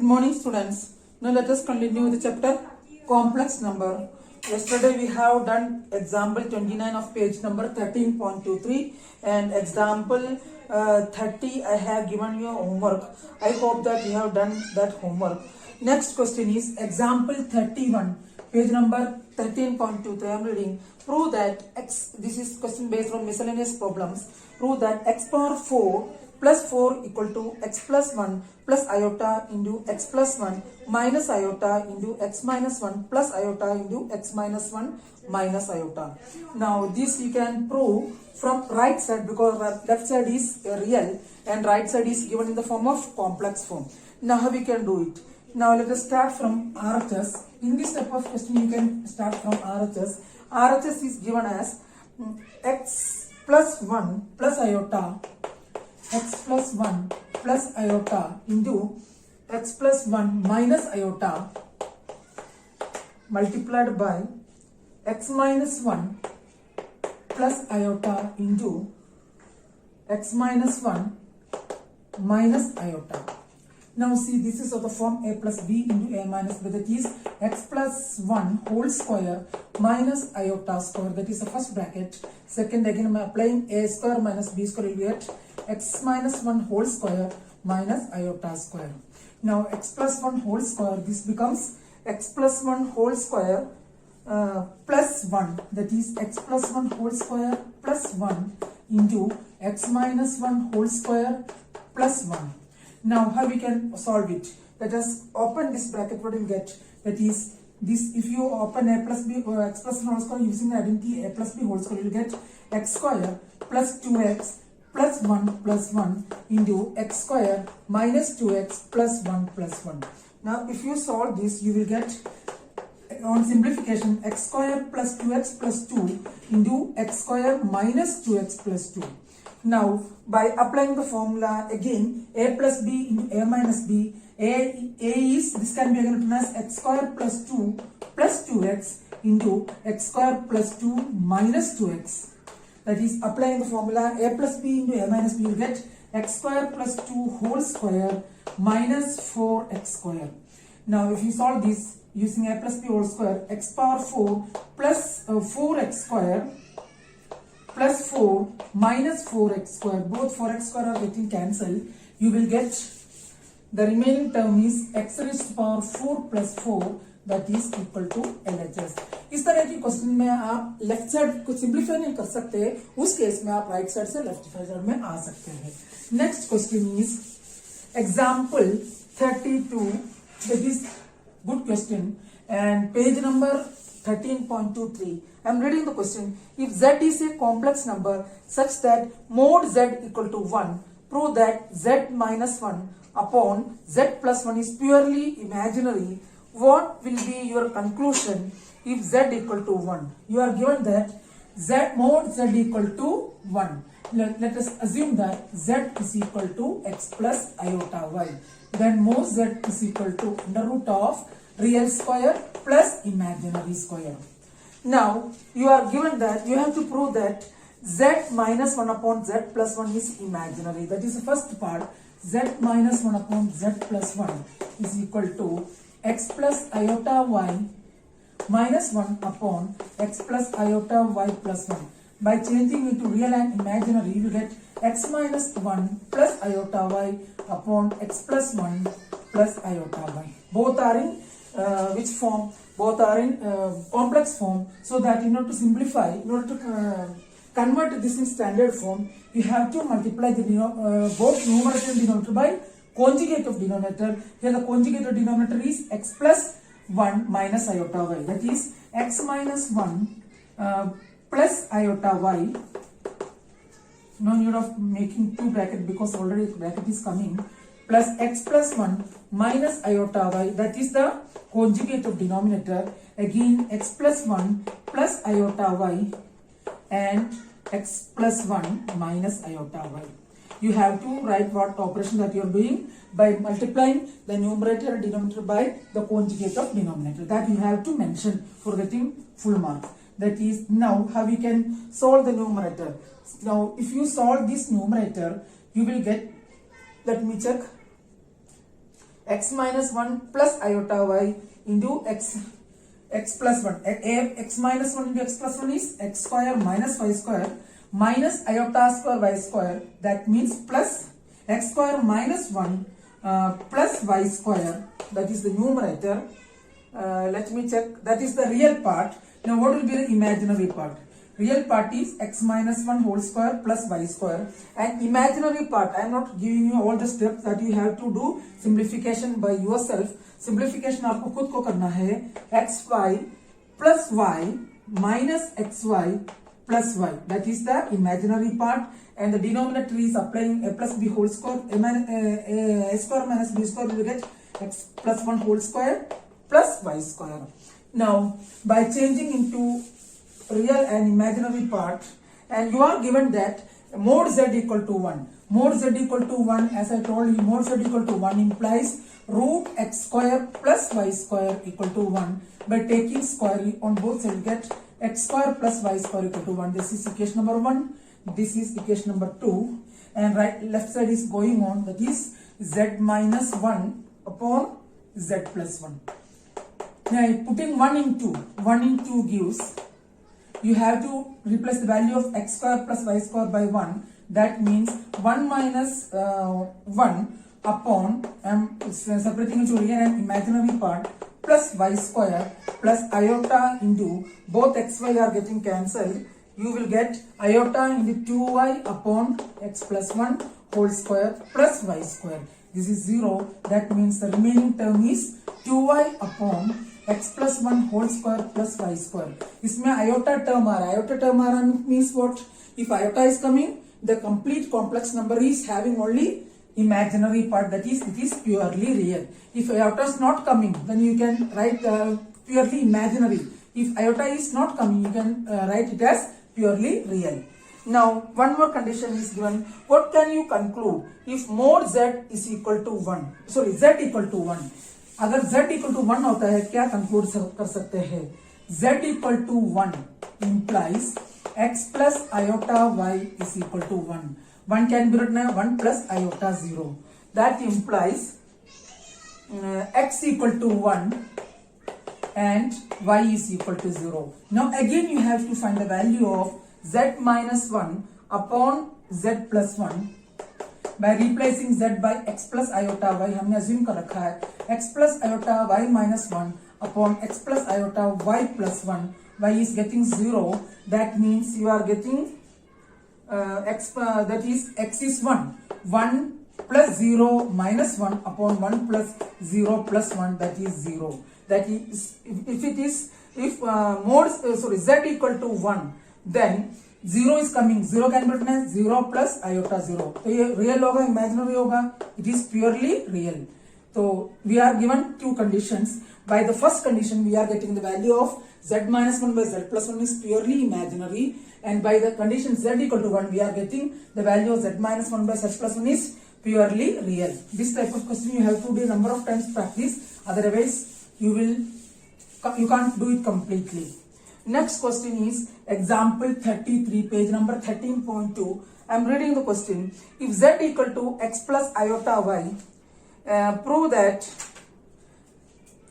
morning, students. Now let us continue the chapter complex number. Yesterday we have done example 29 of page number 13.23 and example 30 I have given you homework. I hope that you have done that homework. Next question is example 31, page number 13.23. I am reading. Prove that x, this is question based on miscellaneous problems. Prove that x power 4 plus 4 equal to x plus 1 plus iota into x plus 1 minus iota into x minus 1 plus iota into x minus 1 minus iota. Now this you can prove from right side because left side is real and right side is given in the form of complex form. Now how we can do it? Now let us start from RHS. In this type of question you can start from RHS. RHS is given as x plus 1 plus iota x plus 1 plus iota into x plus 1 minus iota multiplied by x minus 1 plus iota into x minus 1 minus iota. Now see, this is of the form a plus b into a minus b, that is x plus 1 whole square minus iota square, that is the first bracket. Second, again I am applying a square minus b square, you will get x minus 1 whole square minus iota square. Now x plus 1 whole square, this becomes x plus 1 whole square plus 1, that is x plus 1 whole square plus 1 into x minus 1 whole square plus 1. Now how we can solve it? Let us open this bracket. What you will get? That is this, if you open a plus b or x plus 1 whole square using the identity a plus b whole square, you will get x square plus 2x plus 1 into x square minus 2x plus 1 plus 1. Now if you solve this, you will get, on simplification, x square plus 2x plus 2 into x square minus 2x plus 2. Now by applying the formula again, a plus b into a minus b, a is, this can be written as x square plus 2 plus 2x into x square plus 2 minus 2x. That is, applying the formula a plus b into a minus b, you get x square plus 2 whole square minus 4x square. Now if you solve this using a plus b whole square, x power 4 plus 4x square plus 4 minus 4x square, both 4x square are getting cancelled, you will get the remaining term is x raised to power 4 plus 4, that is equal to LHS. इस तरह की question में आप left side को simplify नहीं कर सकते, उस केस में आप राइट साइड से लेफ्ट साइड में आ सकते हैं. Next question is example 32, that is good question, and page number 13.23. I am reading the question. If z is a complex number such that mod z equal to 1, prove that z minus 1 upon z plus 1 is purely imaginary. What will be your conclusion if z equal to 1? You are given that z mod z equal to 1. Let us assume that z is equal to x plus iota y. Then mod z is equal to under root of real square plus imaginary square. Now you are given that you have to prove that z minus 1 upon z plus 1 is imaginary. That is the first part. Z minus 1 upon z plus 1 is equal to x plus iota y minus 1 upon x plus iota y plus 1. By changing into real and imaginary, you get x minus 1 plus iota y upon x plus 1 plus iota y. Both are in which form? Both are in complex form, so that in order to simplify, in order to convert this in standard form, you have to multiply the both numerator and denominator by conjugate of denominator. Here the conjugate of denominator is x plus 1 minus iota y, that is x minus 1 plus iota y. No need of making two bracket because already bracket is coming, plus x plus 1 minus iota y, that is the conjugate of denominator. Again x plus 1 plus iota y and x plus 1 minus iota y. You have to write what operation that you are doing by multiplying the numerator and denominator by the conjugate of denominator. That you have to mention for getting full mark. That is, now how we can solve the numerator. Now if you solve this numerator, you will get, let me check, x minus 1 plus iota y into x plus 1. X minus 1 into x plus 1 is x square minus y square minus iota square y square. That means plus x square minus 1 plus y square. That is the numerator. Let me check. That is the real part. Now what will be the imaginary part? Real part is x minus 1 whole square plus y square, and imaginary part, I am not giving you all the steps that you have to do simplification by yourself. Simplification आपको खुद को करना है. xy plus y minus xy plus y, that is the imaginary part, and the denominator is applying a plus b whole square, a square minus b square, you will get x plus 1 whole square plus y square. Now by changing into real and imaginary part, and you are given that mod z equal to 1. Mod z equal to 1, as I told you, mod z equal to 1 implies root x square plus y square equal to 1. By taking square on both sides, get x square plus y square equal to 1. This is equation number 1. This is equation number 2. And left side is going on, that is z minus 1 upon z plus 1. Now putting 1 into gives, you have to replace the value of x square plus y square by 1. That means 1 minus 1 upon, separating into real and imaginary part, plus y square plus iota into, both x, y are getting cancelled. You will get iota into 2y upon x plus 1 whole square plus y square. This is 0. That means the remaining term is 2y upon x plus 1 whole square plus y square. इसमें iota term आ रहा है. Iota term आ रहा means what? If iota is coming, the complete complex number is having only imaginary part, that is, it is purely real. If iota is not coming, then you can write purely imaginary. If iota is not coming, you can write it as purely real. Now one more condition is given. What can you conclude if mod z is equal to 1? Sorry, z equal to 1. अगर z equal to 1 होता है, क्या conclude कर सकते हैं? z equal to 1 implies x plus iota y is equal to 1. 1 can be written as 1 plus iota 0. That implies x equal to 1 and y is equal to 0. Now again you have to find the value of z minus 1 upon z plus 1 by replacing z by x plus iota y. हमने assume कर रखा है x plus iota y minus 1 upon x plus iota y plus 1. Y is getting 0. That means you are getting that is x is 1. 1 plus 0 minus 1 upon 1 plus 0 plus 1, that is 0. That is, if mod z equal to 1, then 0 is coming. 0 can be written as 0 plus iota 0. तो ये real होगा, imaginary होगा. It is purely real. So we are given two conditions. By the first condition, we are getting the value of z minus 1 by z plus 1 is purely imaginary, and by the condition z equal to 1, we are getting the value of z minus 1 by z plus 1 is purely real. This type of question you have to do a number of times practice, otherwise you can't do it completely. Next question is example 33, page number 13.2. I am reading the question. If z equal to x plus iota y, prove that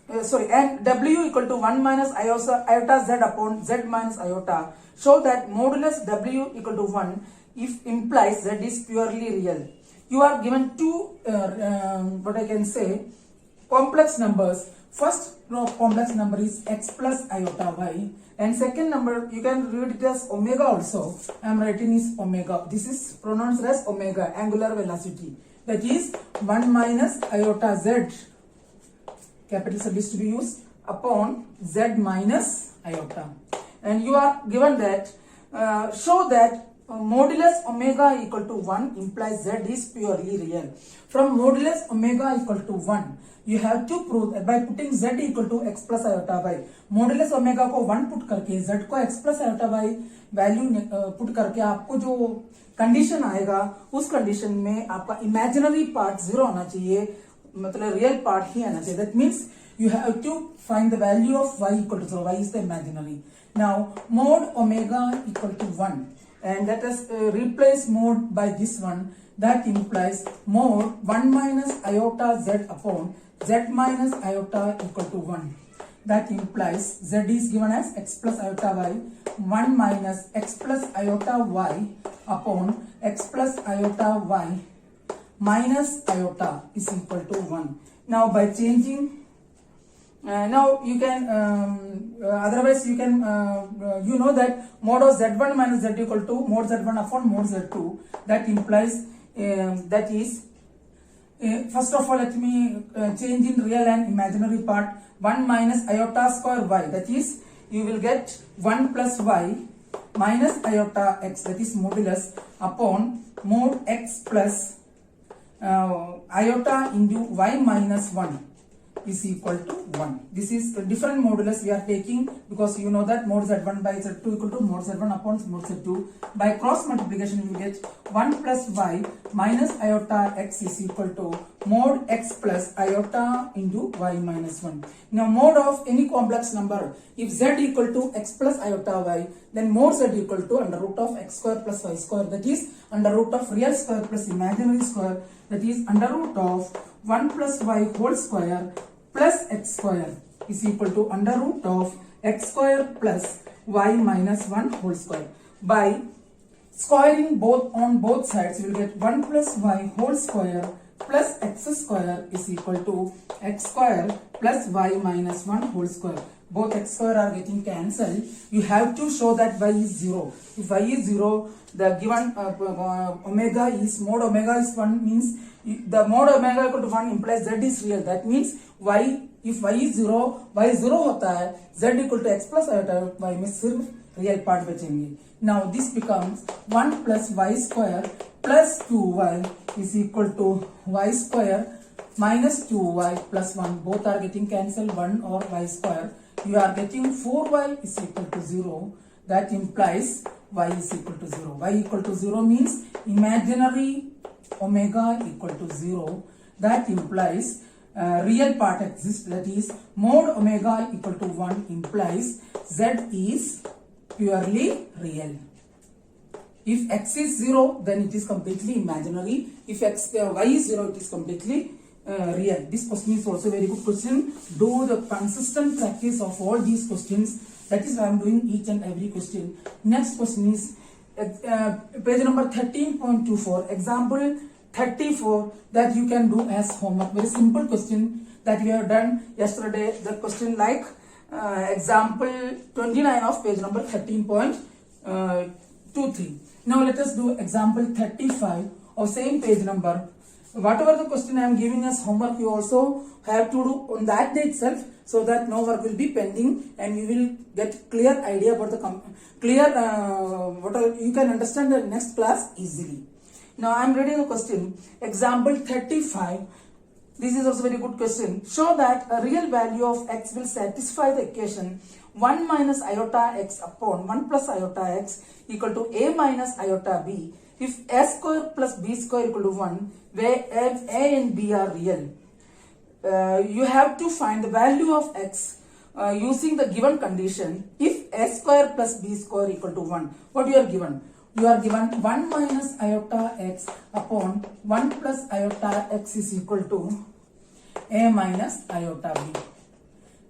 and w equal to 1 minus iota z upon z minus iota, show that modulus w equal to 1 if implies z is purely real. You are given two what I can say complex numbers. First complex number is x plus iota y, and second number you can read it as omega also. I am writing is omega. This is pronounced as omega, angular velocity. That is 1 minus iota z, capital Z is to be used, upon z minus iota. And you are given that show that modulus omega equal to 1 implies z is purely real. From modulus omega equal to 1, you have to prove that by putting z equal to x plus iota y. Modulus omega को 1 put करके z को x plus iota y value put करके आपको जो condition आएगा, उस condition में आपका इमेजिनरी पार्ट 0 होना चाहिए, मतलब रियल पार्ट ही आना चाहिए. That means you have to find the value of y equal to 0. Y is the imaginary. Now mod omega equal to 1, and let us replace mod by this one. That implies mod 1 minus iota z upon z minus iota equal to 1. That implies z is given as x plus iota y, 1 minus x plus iota y upon x plus iota y minus iota is equal to 1. Now by changing, now you can, otherwise you can, you know that mod of z1 minus z equal to mod z1 upon mod z2. That implies, that is, first of all let me change in real and imaginary part. 1 minus iota square y, that is, you will get 1 plus y minus iota x, that is modulus, upon mod x plus iota into y minus 1 is equal to 1. This is a different modulus we are taking, because you know that mod z1 by z2 equal to mod z1 upon mod z2. By cross multiplication you get 1 plus y minus iota x is equal to mod x plus iota into y minus 1. Now mod of any complex number, if z equal to x plus iota y, then mod z equal to under root of x square plus y square, that is under root of real square plus imaginary square, that is under root of 1 plus y whole square plus x square is equal to under root of x square plus y minus 1 whole square. By squaring both on both sides, you will get 1 plus y whole square plus x square is equal to x square plus y minus 1 whole square. Both x square are getting cancelled. You have to show that y is 0. If y is 0, the given omega is, mod omega is 1 means the mod omega equal to 1 implies z is real. That means y, if y is 0, y 0 होता है, z equal to x plus iota y में सिर्फ real part बचेंगे. Now this becomes 1 plus y square plus 2y is equal to y square minus 2y plus 1. Both are getting cancelled, 1 or y square. You are getting 4y is equal to 0. That implies y is equal to 0. Y equal to 0 means imaginary omega equal to 0. That implies real part exists, that is mod omega equal to 1 implies z is purely real. If x is 0, then it is completely imaginary. If y is 0, it is completely real. This question is also very good question. Do the consistent practice of all these questions. That is why I am doing each and every question. Next question is page number 13.24, example 34, that you can do as homework. Very simple question that we have done yesterday. The question like example 29 of page number 13.23. Now let us do example 35 of same page number. Whatever the question I am giving as homework, you also have to do on that day itself, so that no work will be pending and you will get clear idea about the you can understand the next class easily. Now I am reading the question. Example 35. This is also very good question. Show that a real value of x will satisfy the equation 1 minus iota x upon 1 plus iota x equal to a minus iota b if a square plus b square equal to 1, where a and b are real. You have to find the value of x using the given condition if a square plus b square equal to 1. What you are given? You are given 1 minus iota x upon 1 plus iota x is equal to a minus iota b.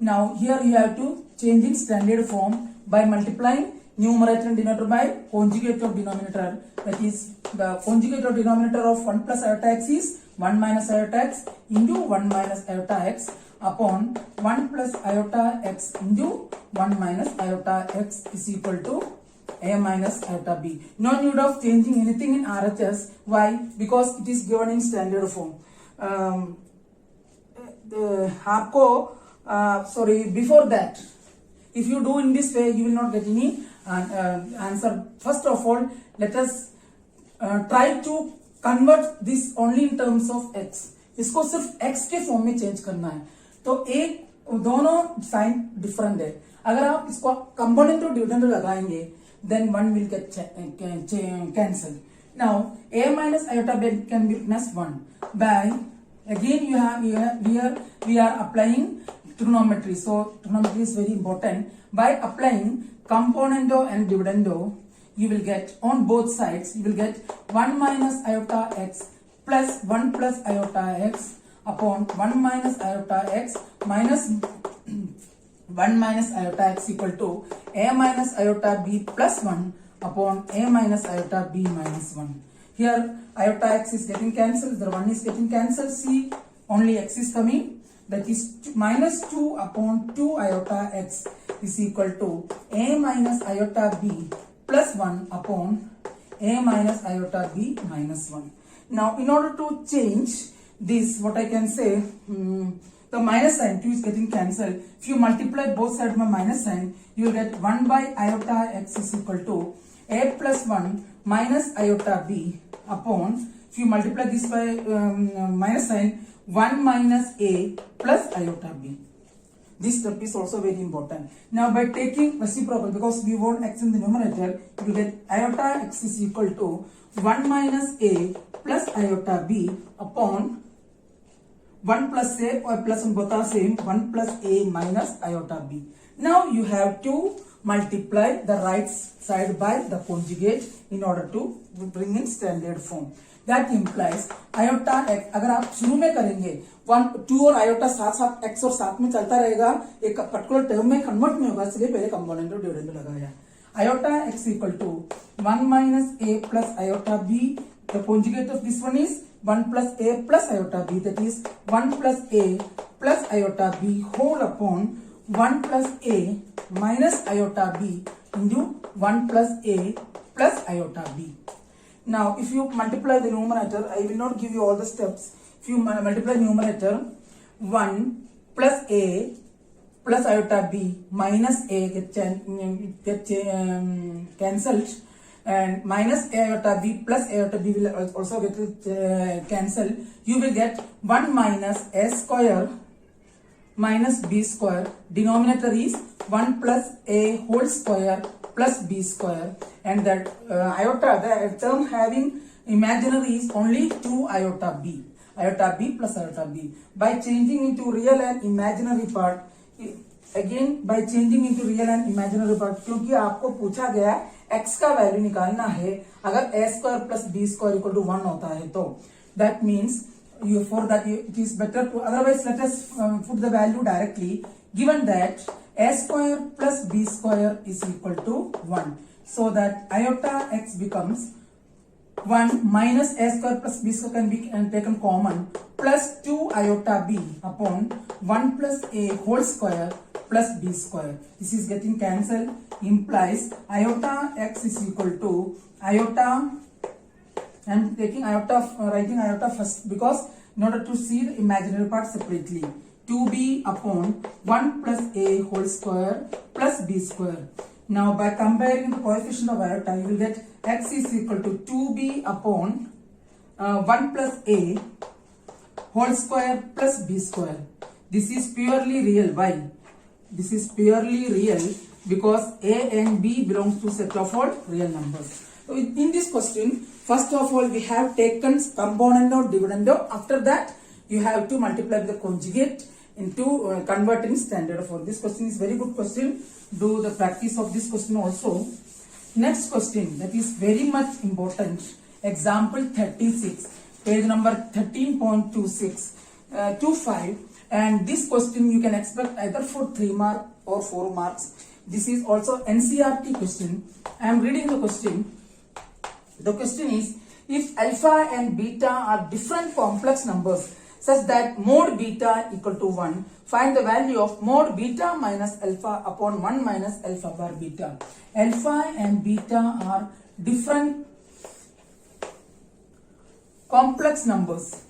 Now here you have to change in standard form by multiplying numerator and denominator by conjugate of denominator. That is, the conjugate of denominator of 1 plus iota x is 1 minus iota x into 1 minus iota x upon 1 plus iota x into 1 minus iota x is equal to a minus iota b. No need of changing anything in RHS. Why? Because it is given in standard form. Before that, if you do in this way, you will not get any answer. First of all, let us try to convert this only in terms of x. इसको सिर्फ x के form में change करना है. तो एक दोनों sign different है. अगर आप इसको कंपोनेंट और डिविडेंड लगाएंगे, then one will get cancelled. Now a minus iota b can be written as 1 by, again you have here we are applying trigonometry. So trigonometry is very important. By applying componendo and dividendo, you will get on both sides, you will get 1 minus iota x plus 1 plus iota x upon 1 minus iota x minus 1 minus iota x equal to a minus iota b plus 1 upon a minus iota b minus 1. Here iota x is getting cancelled, the 1 is getting cancelled, see only x is coming, that is minus 2 upon 2 iota x is equal to a minus iota b plus 1 upon a minus iota b minus 1. Now in order to change this, what I can say, the minus sign 2 is getting cancelled. If you multiply both sides by minus sign, you will get 1 by iota x is equal to a plus 1 minus iota b upon, if you multiply this by minus sign, 1 minus a plus iota b. This step is also very important. Now by taking reciprocal, because we want x in the numerator, you will get iota x is equal to 1 minus a plus iota b upon 1 plus a or plus 1 both are same, 1 plus a minus iota b. Now you have to multiply the right side by the conjugate in order to bring in standard form. That implies iota x, अगर आप शुरू में करेंगे 1 2 और iota साथ साथ x और साथ में चलता रहेगा, एक पर्टिकुलर टर्म में कन्वर्ट में होगा, इसलिए पहले कंपोनेंट और डिविडेंड लगाया. Iota x equal to 1 minus a plus iota b. The conjugate of this one is 1 plus a plus iota b, that is 1 plus a plus iota b whole upon 1 plus a minus iota b into 1 plus a plus iota b. Now if you multiply the numerator, I will not give you all the steps. If you multiply numerator, 1 plus a plus iota b minus a get cancelled, and minus iota b plus iota b will also get cancelled. You will get 1 minus a square minus b square. Denominator is 1 plus a whole square plus b square, and that iota, the term having imaginary is only 2 iota b plus iota b. By changing into real and imaginary part, again by changing into real and imaginary part, क्योंकि आपको पूछा गया x का value निकालना है, अगर a square plus b square equal to 1 होता है तो that means you, for that it is better to, otherwise let us put the value directly, given that a square plus b square is equal to 1, so that iota x becomes 1 minus a square plus b square can be taken common, plus 2 iota b upon 1 plus a whole square plus b square. This is getting cancelled, implies iota x is equal to iota, I am taking iota, writing iota first because in order to see the imaginary part separately, 2b upon 1 plus a whole square plus b square. Now by comparing the coefficient of iota, you will get x is equal to 2b upon 1 plus a whole square plus b square. This is purely real. Why? This is purely real because a and b belongs to set of all real numbers. So in this question, first of all we have taken component or dividend. After that you have to multiply the conjugate into convert in standard form. This question is very good question. Do the practice of this question also. Next question, that is very much important. Example 36, page number 13.26, 25. And this question you can expect either for 3 marks or 4 marks. This is also NCERT question. I am reading the question. The question is, if alpha and beta are different complex numbers such that mod beta equal to 1, find the value of mod beta minus alpha upon 1 minus alpha bar beta. Alpha and beta are different complex numbers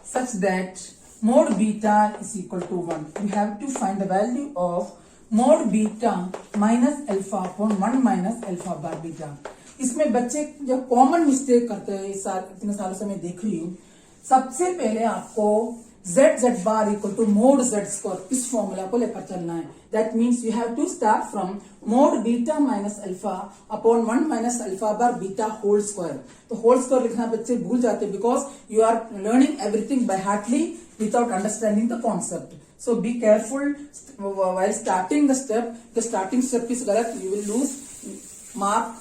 such that mod beta is equal to 1. We have to find the value of mod beta minus alpha upon 1 minus alpha bar beta. इसमें बच्चे जब common mistake करते हैं, इस साल इतने सालों से मैं देख रही हूँ, सबसे पहले आपको z bar equal to mod z square इस फॉर्मूला को लेकर चलना है. That means you have to start from mod beta minus alpha upon 1 minus alpha bar beta whole square. तो whole square लिखना बच्चे भूल जाते हैं because you are learning everything by heartly without understanding the concept. So be careful while starting the step. The starting step is correct. You will lose mark,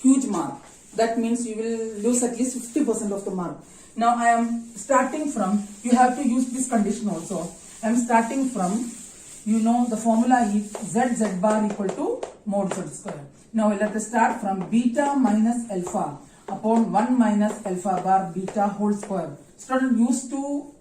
huge mark. That means you will lose at least 50% of the mark. Now I am starting from, you have to use this condition also. I am starting from, you know the formula is z bar equal to mod z square. Now let us start from beta minus alpha upon 1 minus alpha bar beta whole square. Student used to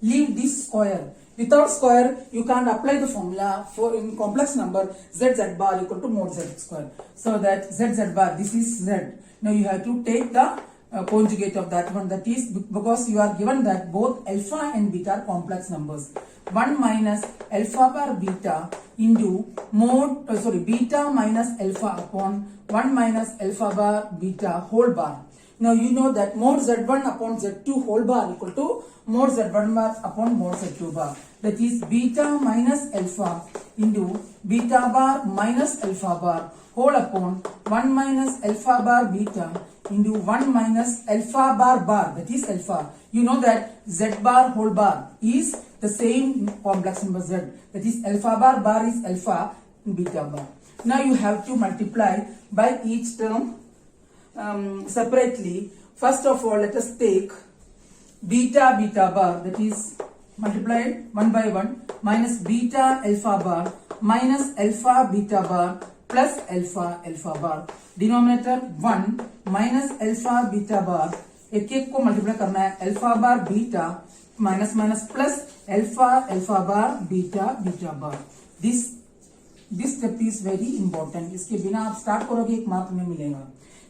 leave this square. Without square, you can't apply the formula for in complex number z bar equal to mod z square. So that z bar, this is z. Now you have to take the conjugate of that one, that is because you are given that both alpha and beta are complex numbers. 1 minus alpha bar beta into mod beta minus alpha upon 1 minus alpha bar beta whole bar. Now you know that mod z1 upon z2 whole bar equal to mod z1 bar upon mod z2 bar. That is beta minus alpha into beta bar minus alpha bar whole upon 1 minus alpha bar beta into 1 minus alpha bar, that is alpha. You know that z bar whole bar is the same complex number z, that is alpha bar is alpha and beta bar. Now you have to multiply by each term separately. First of all, let us take beta bar, that is multiplied 1 by 1 minus beta alpha bar minus alpha beta bar plus alpha bar. Denominator 1 minus alpha beta bar, एक एक को multiply करना है, alpha bar beta minus minus plus alpha bar beta bar. This step is very important. इसके बिना आप start करोगे एक मार्क में मिलेगा.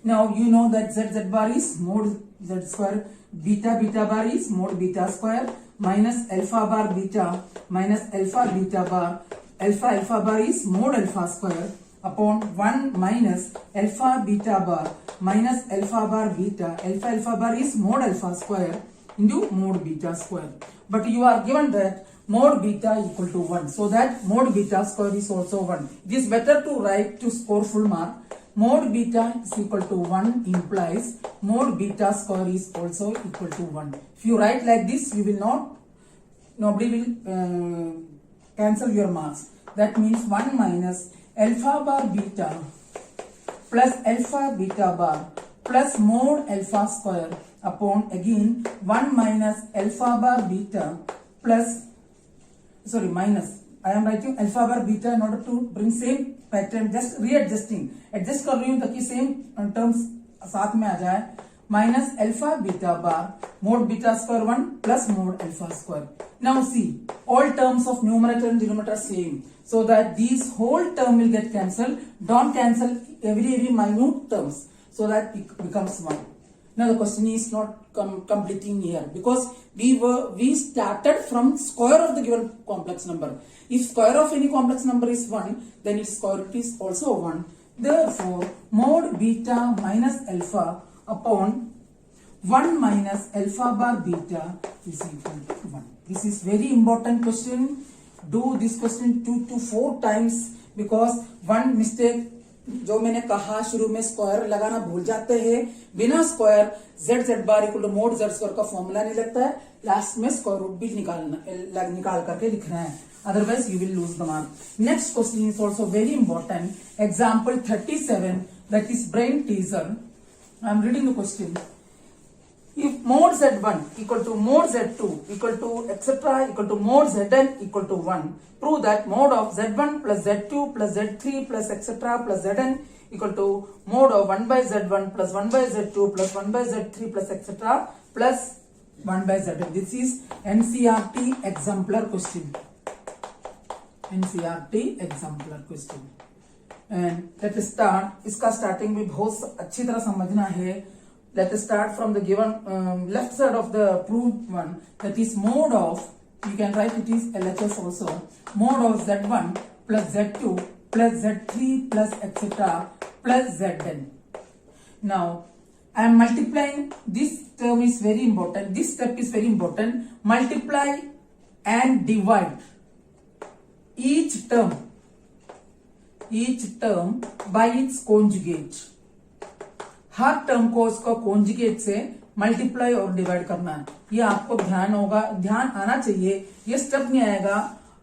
Now you know that z bar is mod z square, beta bar is mod beta square minus alpha bar beta minus alpha beta bar, alpha bar is mod alpha square upon 1 minus alpha beta bar minus alpha bar beta, alpha bar is mod alpha square into mod beta square. But you are given that mod beta equal to 1, so that mod beta square is also 1. It is better to write to score full mark. Mod beta is equal to 1 implies mod beta square is also equal to 1. If you write like this, you will not, nobody will cancel your marks. That means 1 minus alpha bar beta plus alpha beta bar plus mod alpha square upon again 1 minus alpha bar beta plus minus, I am writing alpha bar beta in order to bring same pattern, just readjusting, adjust कर रही हूँ ताकि same terms साथ में आ जाए. Minus alpha beta bar mod beta square 1 plus mod alpha square. Now see, all terms of numerator and denominator are same, so that these whole term will get cancelled. Don't cancel every minute terms, so that it becomes 1. Now the question is not completing here, because we started from square of the given complex number. If square of any complex number is 1, then its square root is also 1. Therefore, mod beta minus alpha upon 1 minus alpha bar beta is equal to 1. This is very important question. Do this question 2 to 4 times, because one mistake जो मैंने कहा शुरू में square लगाना भूल जाते हैं. बिना square z bar equal to mod z square का फॉर्मूला नहीं लगता है. लास्ट में स्क्वायर रूट भी निकाल करके लिखना है, otherwise you will lose the mark. Next question is also very important. Example 37, that is brain teaser. I am reading the question. If mod z1 equal to mod z2 equal to etc equal to mod zn equal to 1, prove that mod of z1 plus z2 plus z3 plus etc plus zn equal to mod of 1 by z1 plus 1 by z2 plus 1 by z3 plus etc plus 1 by zn. This is NCERT exemplar question. NCERT exemplar question. And let us start. इसका starting भी बहुत अच्छी तरह समझना है. Let us start from the given left side of the proved one, that is mod of, you can write it is LHS also, mod of z1 plus z2 plus z3 plus etc plus zn. Now I am multiplying. This term is very important. This step is very important. Multiply and divide each term by its conjugate. Her term को उसका conjugate से multiply और divide करना है. ये आपको ध्यान आना चाहिए. ये स्टेप नहीं आएगा,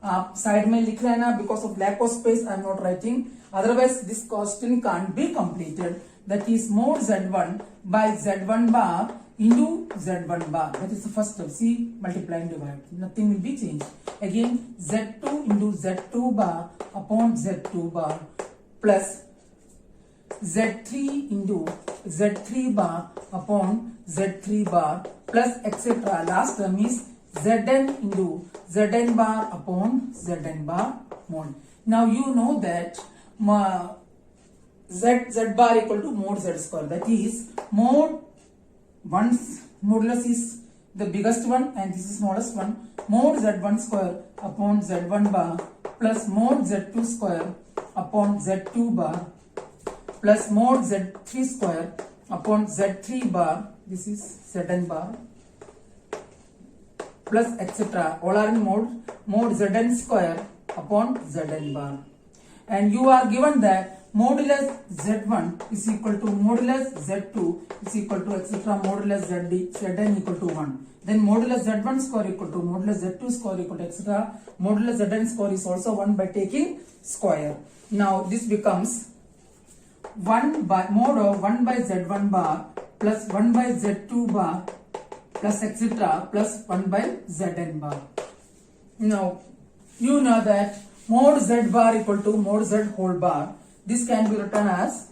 आप साइड में लिख लेना. Because of lack of space I am not writing, otherwise this question can't be completed. That is mod z1 by z1 bar into z1 bar. That is the first step. See, multiply and divide. Nothing will be changed. Again, z2 into z2 bar upon z2 bar plus z3 into z3 bar upon z3 bar plus etc. Last term is zn into zn bar upon zn bar mod. Now you know that z bar equal to mod z square. That is mod 1's modulus is the biggest one and this is smallest one. Mod z1 square upon z1 bar plus mod z2 square upon z2 bar plus mod z3 square upon z3 bar. This is zn bar plus etc. All are in mod zn square upon zn bar. And you are given that modulus z1 is equal to modulus z2 is equal to etc. modulus zn equal to 1. Then modulus z1 square equal to modulus z2 square equal to etc. Modulus zn square is also 1 by taking square. Now this becomes 1 by mod of 1 by z1 bar plus 1 by z2 bar plus etc. plus 1 by zn bar. Now you know that mod z bar equal to mod z whole bar. This can be written as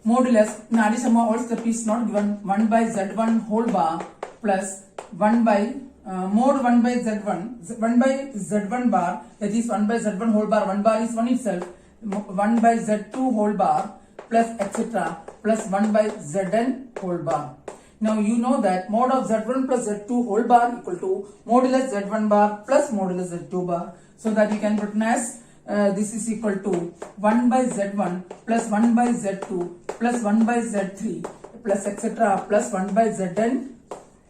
modulus, in addition all step is not given, 1 by z1 whole bar plus 1 by mod 1 by z1, 1 by z1 bar, that is 1 by z1 whole bar, 1 bar is 1 itself, 1 by z2 whole bar plus etc. plus 1 by zn whole bar. Now you know that mod of z1 plus z2 whole bar equal to modulus z1 bar plus modulus z2 bar. So that you can written as this is equal to 1 by z1 plus 1 by z2 plus 1 by z3 plus etc. plus 1 by zn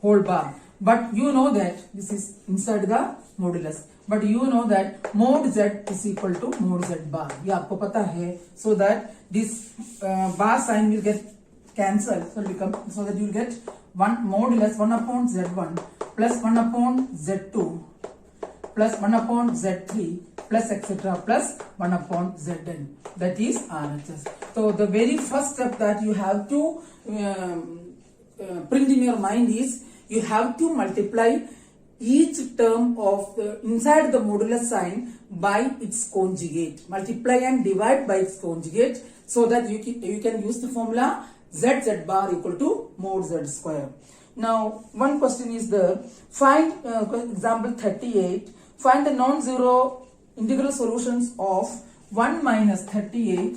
whole bar. But you know that this is inside the modulus. But you know that mod z is equal to mod z bar. ये आपको पता है. So that this bar sign will get cancelled. So that you will get 1 modulus 1 upon z1 plus 1 upon z2 plus 1 upon z3 plus etc. plus 1 upon zn. That is RHS. So the very first step that you have to print in your mind is you have to multiply each term of the inside the modulus sign by its conjugate. Multiply and divide by its conjugate so that you can use the formula z bar equal to mod z square. Now one question is there. Find example 38. Find the non-zero integral solutions of 1 minus 38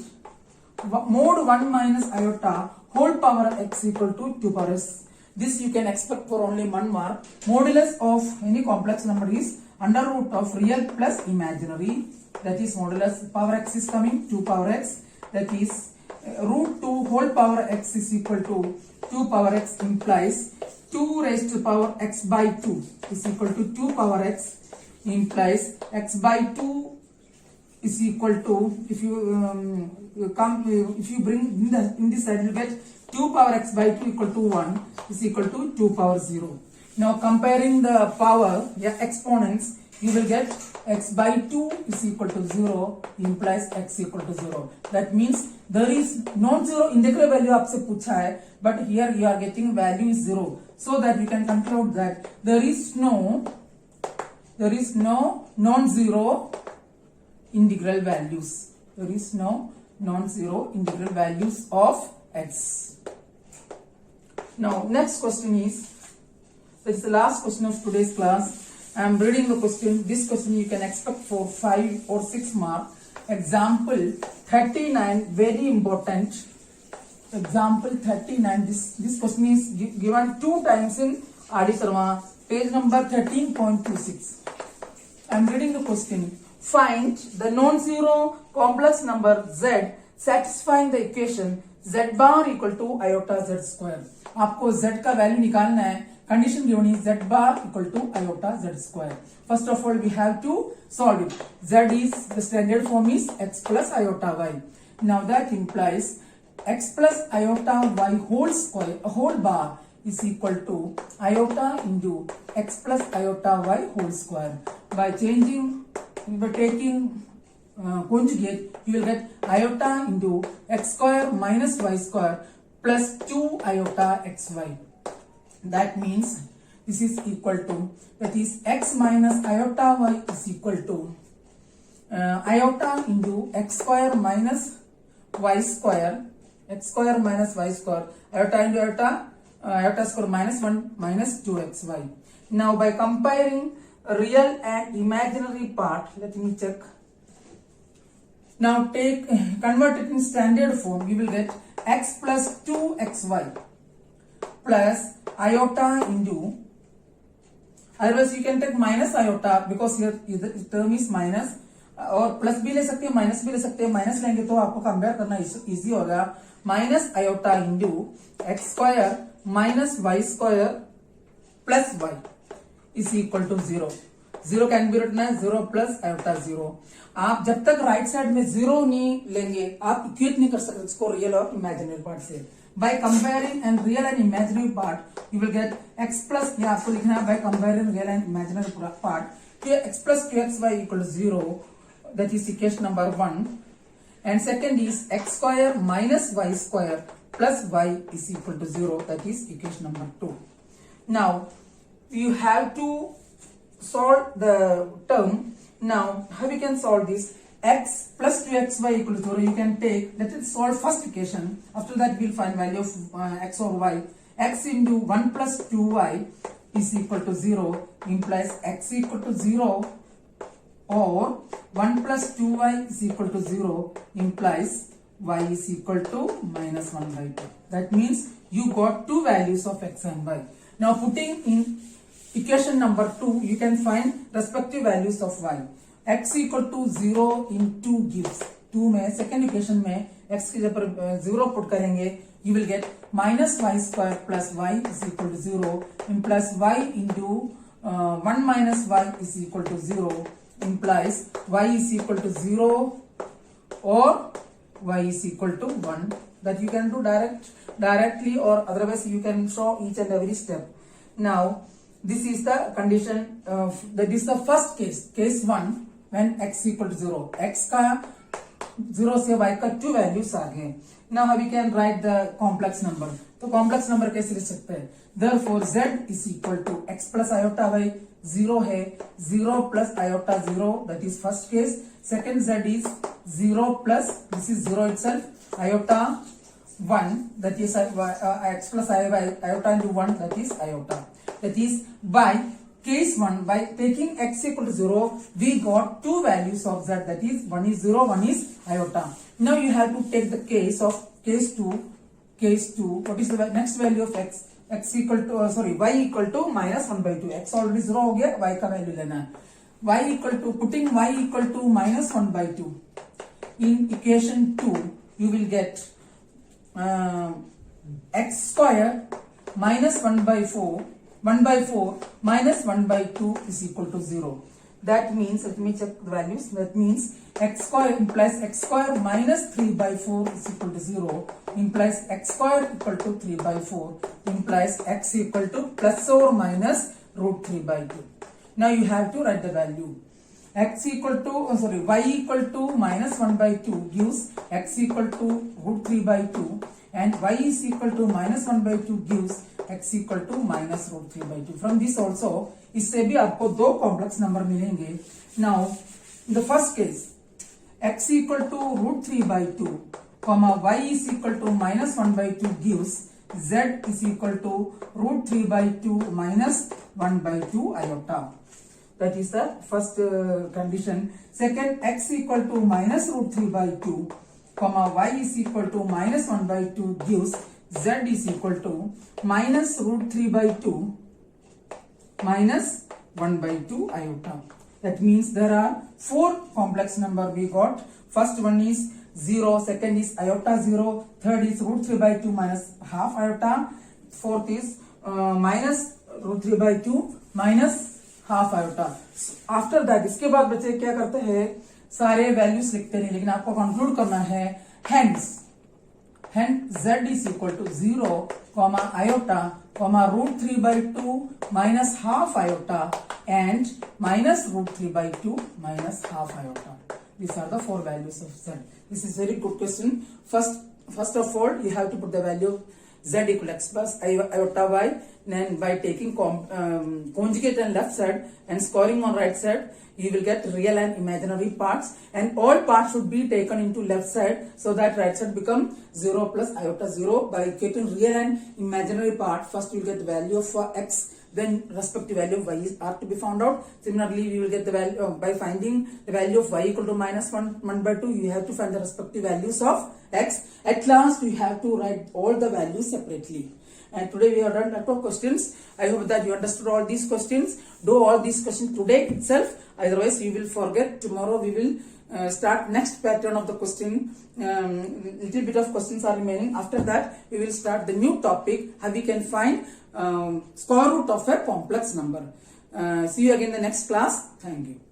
mod 1 minus iota whole power x equal to 2 power s. This you can expect for only 1 mark. Modulus of any complex number is under root of real plus imaginary. That is modulus power x is coming 2 power x. That is root 2 whole power x is equal to 2 power x implies 2 raised to power x by 2 is equal to 2 power x implies x by 2 is equal to, if you bring in this side you get 2 power x by 2 equal to 1 is equal to 2 power 0. Now comparing the power, exponents, you will get x by 2 is equal to 0 implies x equal to 0. That means there is non-zero integral value आपसे पूछा है, but here you are getting value is 0. So that you can conclude that there is no non-zero integral values. There is no non-zero integral values of x. Now next question is, this is the last question of today's class. I am reading the question. This question you can expect for 5 or 6 marks. Example 39, very important. Example 39. This question is given 2 times in R.D. Sharma, page number 13.26. I am reading the question. Find the non-zero complex number z satisfying the equation z bar equal to iota z square. आपको z का value निकालना है. Condition given is z bar equal to iota z square. First of all, we have to solve it. Z is the standard form is x plus iota y. Now that implies x plus iota y whole square, whole bar is equal to iota into x plus iota y whole square. By taking conjugate, you will get iota into x square minus y square plus 2 iota xy. That means this is equal to, that is x minus iota y is equal to iota into x square minus y square, x square minus y square, iota into iota, iota square minus 1 minus 2xy. Now by comparing real and imaginary part, let me check. Now convert it in standard form. You will get x plus 2xy plus iota into, otherwise you can take minus iota because here the term is minus, और plus भी ले सकते हैं minus भी ले सकते हैं. Minus लेंगे तो आपको कंपेयर करना इजी होगा. Minus iota into x square minus y square plus y is equal to 0. 0 can be written as 0 plus iota 0. आप जब तक राइट साइड में 0 नहीं लेंगे आप इक्वेट नहीं कर सकते इसको रियल और इमेजिनरी पार्ट से. By comparing and real and imaginary part, you will get x plus, या आपको लिखना है by comparing real and imaginary part, कि x plus 2xy equal to 0, that is equation number 1, and second is x square minus y square plus y is equal to 0, that is equation number 2. Now you have to solve the term. Now how we can solve this? X plus 2xy equal to 0, you can take, let us solve first equation. After that we will find value of x or y. X into 1 plus 2y is equal to 0 implies x equal to 0, or 1 plus 2y is equal to 0 implies y is equal to minus 1 by 2. That means you got two values of x and y. Now putting in equation number 2, you can find respective values of y. x equal to 0 into gives 2 में second equation में x की जब 0 put करेंगे you will get minus y square plus y is equal to 0 implies y into 1 minus y is equal to 0 implies y is equal to 0 or y is equal to 1. That you can do directly or otherwise you can show each and every step. Now this is the condition, that is the first case 1, when x equal to 0. x का 0 से y का 2 values आ गए. Now we can write the complex number. तो complex number कैसे लिख सकते हैं? Therefore z is equal to x plus iota y 0 है, 0 plus iota 0, that is first case. Second z is 0 plus, this is 0 itself, iota 1, that is x plus iota into 1, that is iota. That is by case 1, by taking x equal to 0, we got two values of z, that is one is 0, one is iota. Now you have to take the case of case 2. What is the next value of x? X equal to y equal to minus 1 by 2. x already 0 हो गया, y का value लेना है. y equal to, putting y equal to minus 1 by 2 in equation 2, you will get x square minus 1 by 4 minus 1 by 2 is equal to 0. That means, let me check the values. That means x square implies x square minus 3 by 4 is equal to 0 implies x square equal to 3 by 4 implies x equal to plus or minus root 3 by 2. Now you have to write the value. X equal to, y equal to minus 1 by 2 gives x equal to root 3 by 2, and y is equal to minus 1 by 2 gives x equal to minus root 3 by 2. From this also, इससे भी आपको दो complex number मिलेंगे. Now in the first case, x equal to root 3 by 2, y is equal to minus 1 by 2 gives z is equal to root 3 by 2 minus 1 by 2 iota. That is the first condition. Second, x equal to minus root 3 by 2, y is equal to minus 1 by 2 gives z is equal to minus root 3 by 2 minus 1 by 2 iota. That means there are four complex number we got. First one is 0, second is iota 0, third is root 3 by 2 minus half iota, fourth is minus root 3 by 2 minus half iota. After that, इसके बाद बच्चे क्या करते हैं, सारे values लिखते हैं, लेकिन आपको कंक्लूड करना है. Hence z is equal to 0, iota, root 3 by 2 minus half iota and minus root 3 by 2 minus half iota. These are the four values of z. This is very good question. First first of all you have to put the value of z equal x plus iota y, and by taking conjugate on left side and scoring on right side, you will get real and imaginary parts, and all parts should be taken into left side so that right side become 0 plus iota 0. By getting real and imaginary part, first you will get the value of x, then respective value of y are to be found out. Similarly, we will get the value by finding the value of y equal to minus 1/2. You have to find the respective values of x. At last, you have to write all the values separately. And today we have done a lot of questions. I hope that you understood all these questions. Do all these questions today itself. Otherwise, you will forget. Tomorrow we will start next pattern of the question. Little bit of questions are remaining. After that, we will start the new topic, how we can find square root of a complex number. See you again in the next class. Thank you.